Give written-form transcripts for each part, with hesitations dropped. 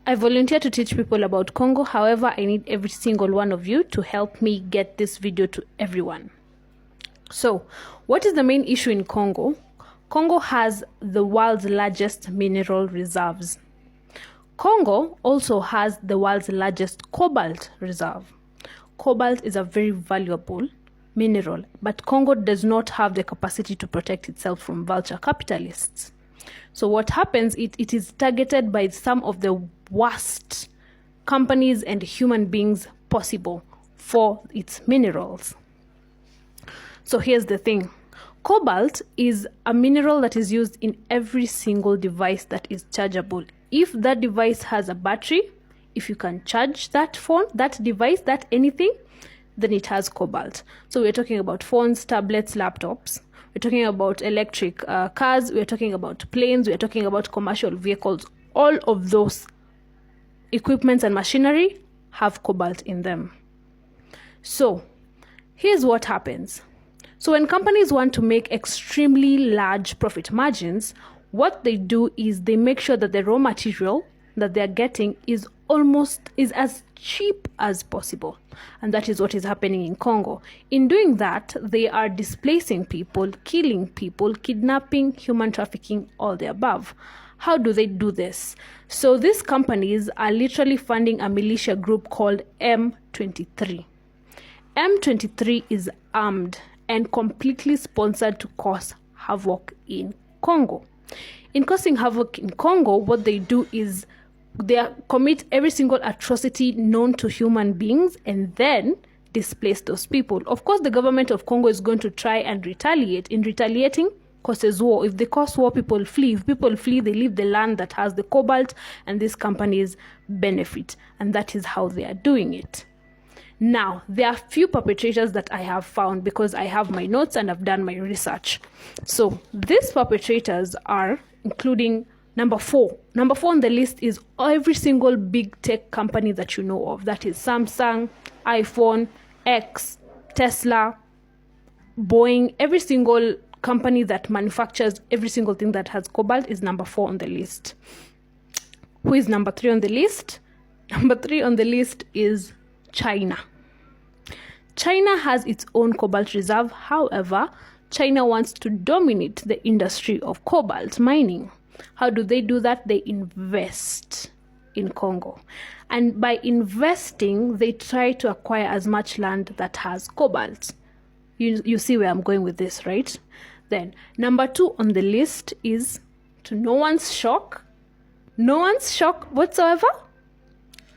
I volunteer to teach people about Congo. However, I need every single one of you to help me get this video to everyone. So, what is the main issue in Congo? Congo has the world's largest mineral reserves. Congo also has the world's largest cobalt reserve. Cobalt is a very valuable mineral, but Congo does not have the capacity to protect itself from vulture capitalists. So what happens, it is targeted by some of the worst companies and human beings possible for its minerals. So here's the thing. Cobalt is a mineral that is used in every single device that is chargeable. If that device has a battery, if you can charge that phone, that device, that anything, then it has cobalt. So we're talking about phones, tablets, laptops. We're talking about electric cars. We're talking about planes. We're talking about commercial vehicles. All of those equipments and machinery have cobalt in them. So here's what happens. So when companies want to make extremely large profit margins, what they do is they make sure that the raw material that they're getting is as cheap as possible. And that is what is happening in Congo. In doing that, they are displacing people, killing people, kidnapping, human trafficking, all the above. How do they do this? So these companies are literally funding a militia group called M23. M23 is armed and completely sponsored to cause havoc in Congo. In causing havoc in Congo, what they do is they commit every single atrocity known to human beings and then displace those people. Of course, the government of Congo is going to try and retaliate. In retaliating, causes war. If they cause war, people flee. If people flee, they leave the land that has the cobalt, and these companies benefit. And that is how they are doing it. Now, there are few perpetrators that I have found because I have my notes and I've done my research. So these perpetrators are including number 4. Number 4 on the list is every single big tech company that you know of. That is Samsung, iPhone, X, Tesla, Boeing. Every single company that manufactures every single thing that has cobalt is number 4 on the list. Who is number 3 on the list? Number 3 on the list is China. China has its own cobalt reserve. However, China wants to dominate the industry of cobalt mining. How do they do that? They invest in Congo. And by investing, they try to acquire as much land that has cobalt. You see where I'm going with this, right? Then, number 2 on the list is, to no one's shock whatsoever,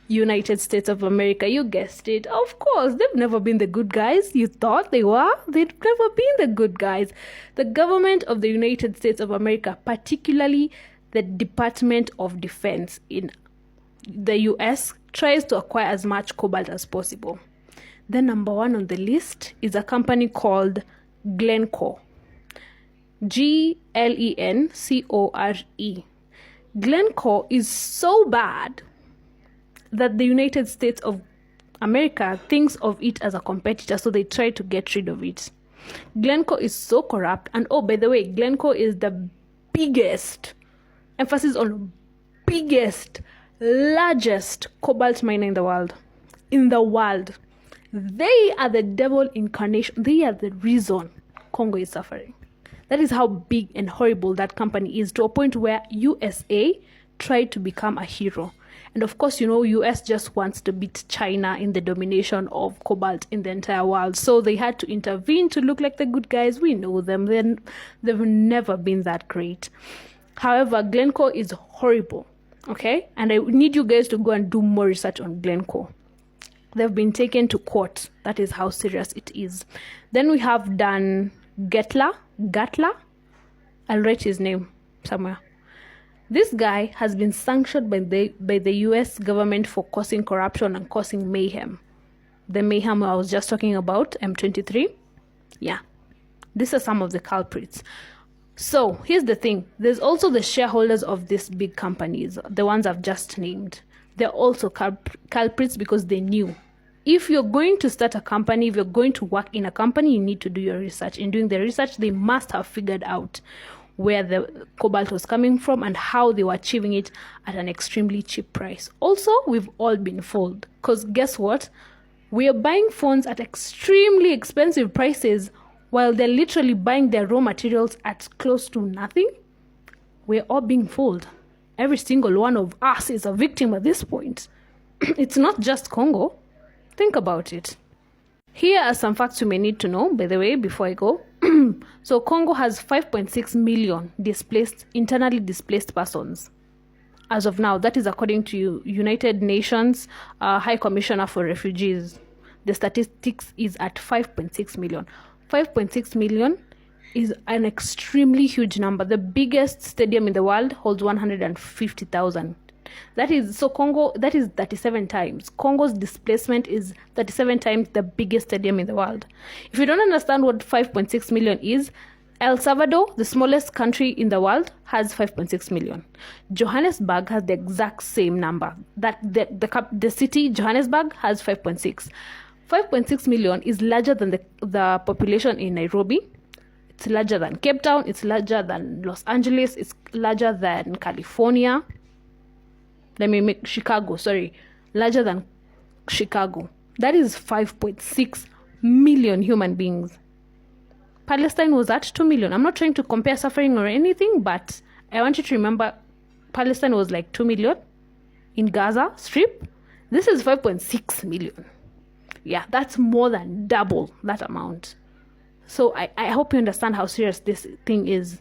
United States of America. You guessed it. Of course, they've never been the good guys. You thought they were. They've never been the good guys. The government of the United States of America, particularly the Department of Defense in the US, tries to acquire as much cobalt as possible. Then number 1 on the list is a company called Glencore. Glencore. Glencore is so bad that the United States of America thinks of it as a competitor, so they try to get rid of it. Glencore is so corrupt, and oh, by the way, Glencore is the biggest, emphasis on biggest, largest cobalt miner in the world. They are the devil incarnation. They are the reason Congo is suffering. That is how big and horrible that company is, to a point where USA tried to become a hero. And of course, you know, US just wants to beat China in the domination of cobalt in the entire world. So they had to intervene to look like the good guys. We know them. They've never been that great. However, Glencore is horrible, okay? And I need you guys to go and do more research on Glencore. They've been taken to court. That is how serious it is. Then we have Dan Gatla. I'll write his name somewhere. This guy has been sanctioned by the US government for causing corruption and causing mayhem. The mayhem I was just talking about, M23. Yeah, these are some of the culprits. So here's the thing. There's also the shareholders of these big companies, the ones I've just named. They're also culprits because they knew. If you're going to start a company, if you're going to work in a company, you need to do your research. In doing the research, they must have figured out where the cobalt was coming from and how they were achieving it at an extremely cheap price. Also, we've all been fooled, because guess what? We are buying phones at extremely expensive prices while they're literally buying their raw materials at close to nothing. We're all being fooled. Every single one of us is a victim at this point. It's not just Congo. Think about it. Here are some facts you may need to know, by the way, before I go. So Congo has 5.6 million internally displaced persons. As of now, that is according to United Nations High Commissioner for Refugees. The statistics is at 5.6 million. 5.6 million is an extremely huge number. The biggest stadium in the world holds 150,000. That is 37 times. Congo's displacement is 37 times the biggest stadium in the world. If you don't understand what 5.6 million is, El Salvador, the smallest country in the world, has 5.6 million. Johannesburg has the exact same number. That the city Johannesburg has 5.6. 5.6 million is larger than the population in Nairobi. It's larger than Cape Town. It's larger than Los Angeles. It's larger than California. Larger than Chicago. That is 5.6 million human beings. Palestine was at 2 million. I'm not trying to compare suffering or anything, but I want you to remember Palestine was like 2 million in Gaza Strip. This is 5.6 million. Yeah, that's more than double that amount. So I hope you understand how serious this thing is.